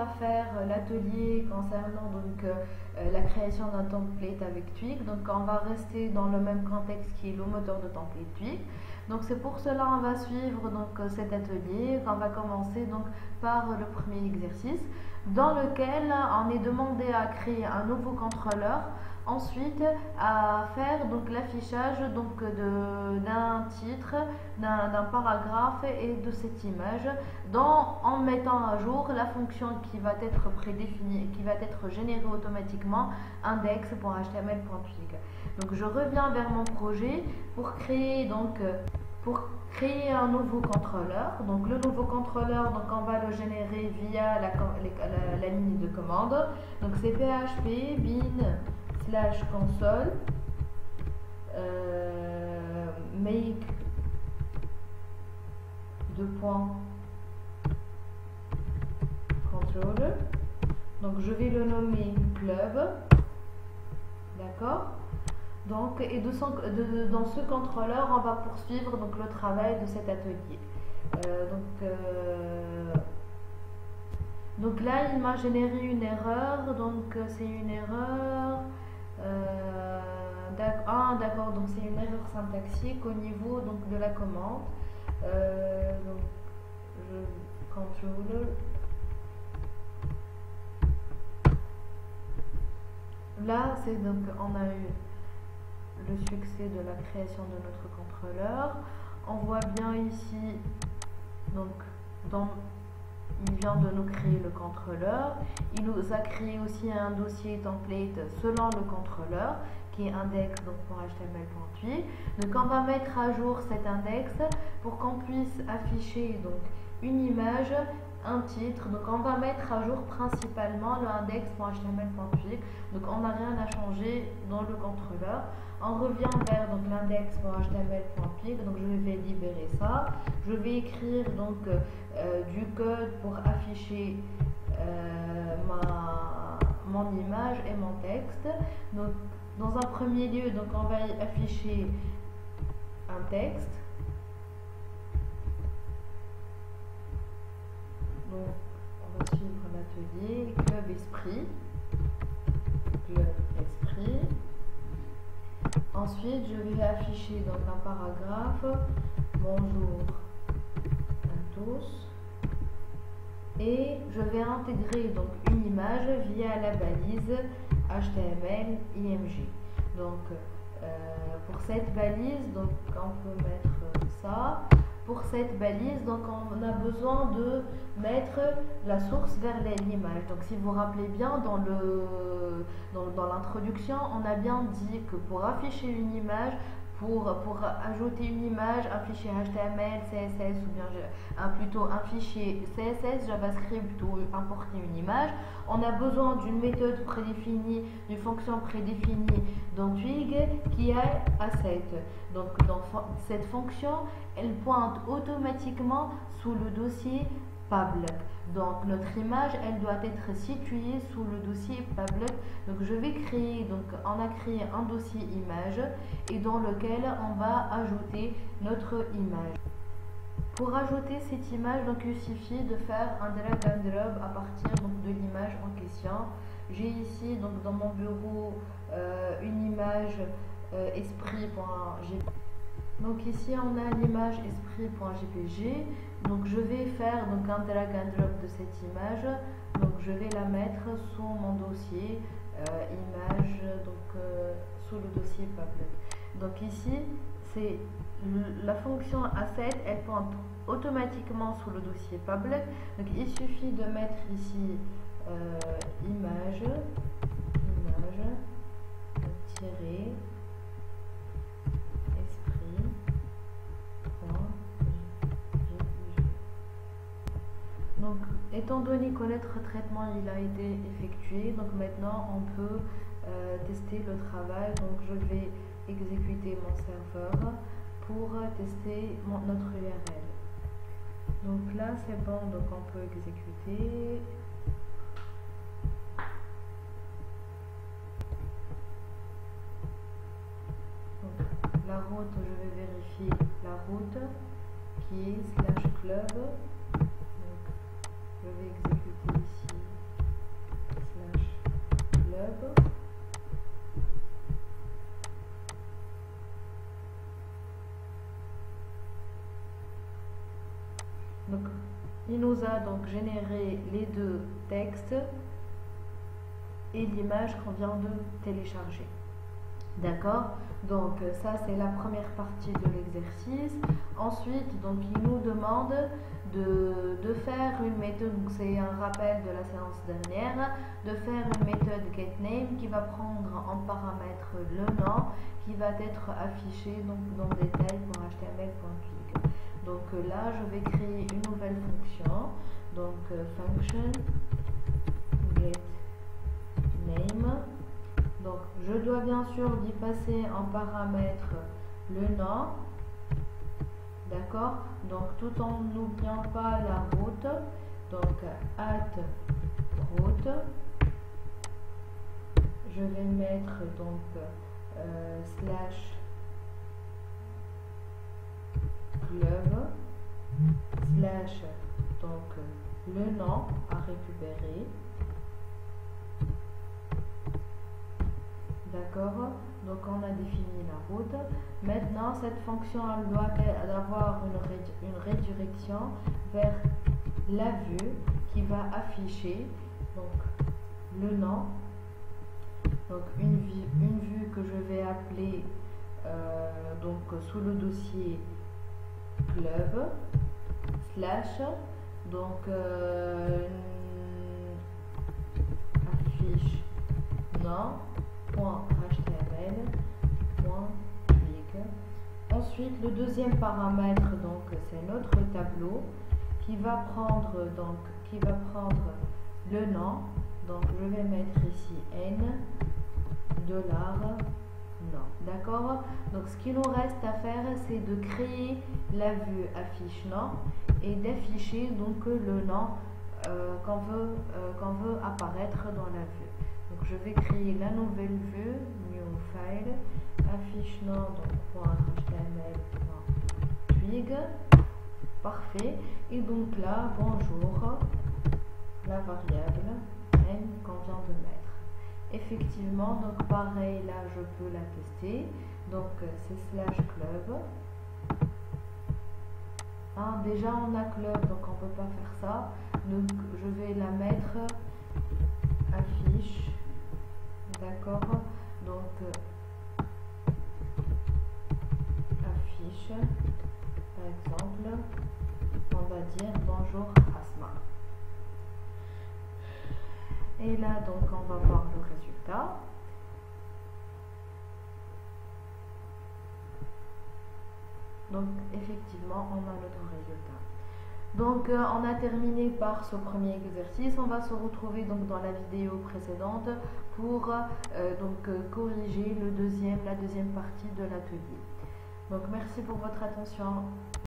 va faire l'atelier concernant donc la création d'un template avec Twig. Donc on va rester dans le même contexte qui est le moteur de template Twig. Donc c'est pour cela on va suivre donc cet atelier. On va commencer donc par le premier exercice dans lequel on est demandé à créer un nouveau contrôleur. Ensuite, à faire donc l'affichage donc d'un titre, d'un paragraphe et de cette image, en mettant à jour la fonction qui va être prédéfinie, qui va être générée automatiquement index.html.twig. Donc je reviens vers mon projet pour créer un nouveau contrôleur. Donc le nouveau contrôleur, donc on va le générer via la ligne de commande. Donc c'est php bin/console make controller. Donc je vais le nommer club, d'accord. Donc et dans ce contrôleur on va poursuivre donc le travail de cet atelier. Donc là il m'a généré une erreur, donc c'est une erreur d'accord, donc c'est une erreur syntaxique au niveau donc de la commande. Donc je contrôle. Là c'est donc on a eu le succès de la création de notre contrôleur. On voit bien ici donc il vient de nous créer le contrôleur. Il nous a créé aussi un dossier template selon le contrôleur qui est index.html.twig. Donc on va mettre à jour cet index pour qu'on puisse afficher donc une image, un titre. Donc on va mettre à jour principalement le index.html.twig. Donc on n'a rien à changer dans le contrôleur. On revient vers donc l'index.html.twig. Donc je vais libérer ça. Je vais écrire donc du code pour afficher mon image et mon texte. Donc dans un premier lieu, donc on va afficher un texte. Donc on va suivre l'atelier club esprit. Ensuite, je vais afficher donc un paragraphe. Bonjour à tous. Et je vais intégrer donc une image via la balise HTML IMG. Donc pour cette balise, donc on peut mettre ça. Pour cette balise, donc on a besoin de mettre la source vers l'image. Donc si vous vous rappelez bien, dans l'introduction, on a bien dit que pour afficher une image, pour ajouter une image, un fichier HTML, CSS ou bien plutôt un fichier CSS, JavaScript ou importer une image, on a besoin d'une méthode prédéfinie, d'une fonction prédéfinie dans Twig qui est asset. Donc dans cette fonction, elle pointe automatiquement sous le dossier Public. Donc notre image, elle doit être située sous le dossier Public. Donc je vais créer, donc on a créé un dossier image et dans lequel on va ajouter notre image. Pour ajouter cette image, donc il suffit de faire un drag and drop à partir donc de l'image en question. J'ai ici donc dans mon bureau une image esprit.jpg. Donc ici on a l'image esprit.jpg. Donc je vais faire donc un drag and drop de cette image. Donc je vais la mettre sous mon dossier image, donc sous le dossier public. Donc ici c'est la fonction asset, elle pointe automatiquement sous le dossier public. Donc il suffit de mettre ici image tirer esprit.jpg. Donc étant donné que notre traitement il a été effectué, donc maintenant on peut tester le travail. Donc je vais exécuter mon serveur pour tester notre URL. Donc là c'est bon, donc on peut exécuter. Donc, la route, je vais vérifier la route qui est /club. Donc je vais exécuter ici nous a donc généré les deux textes et l'image qu'on vient de télécharger. D'accord? Donc ça c'est la première partie de l'exercice. Ensuite, donc il nous demande de faire une méthode, donc c'est un rappel de la séance dernière, de faire une méthode getName qui va prendre en paramètre le nom qui va être affiché donc dans détail pour html.twig. Donc là je vais créer une nouvelle fonction, donc function getName. Donc je dois bien sûr y passer en paramètre le nom, d'accord, donc tout en n'oubliant pas la route, donc @route, je vais mettre donc slash club slash donc le nom à récupérer. D'accord, donc on a défini la route. Maintenant cette fonction elle doit avoir une redirection vers la vue qui va afficher donc le nom, donc une vue que je vais appeler donc sous le dossier club slash donc affiche nom .html.twig. Ensuite le deuxième paramètre donc c'est notre tableau qui va prendre le nom, donc je vais mettre ici n $nom, d'accord. Donc ce qu'il nous reste à faire c'est de créer la vue affiche nom et d'afficher donc le nom qu'on veut apparaître dans la vue. Donc je vais créer la nouvelle vue, new file, affiche nom donc .html.twig, parfait. Et donc là, bonjour, la variable n qu'on vient de mettre. Effectivement, donc pareil, là je peux la tester. Donc c'est slash club. Hein, déjà on a club, donc on peut pas faire ça. Donc je vais la mettre affiche. D'accord, donc affiche, par exemple, on va dire bonjour Asma. Et là, donc, on va voir le résultat. Donc, effectivement, on a notre résultat. Donc on a terminé par ce premier exercice. On va se retrouver donc dans la vidéo précédente pour corriger la deuxième partie de l'atelier. Donc merci pour votre attention.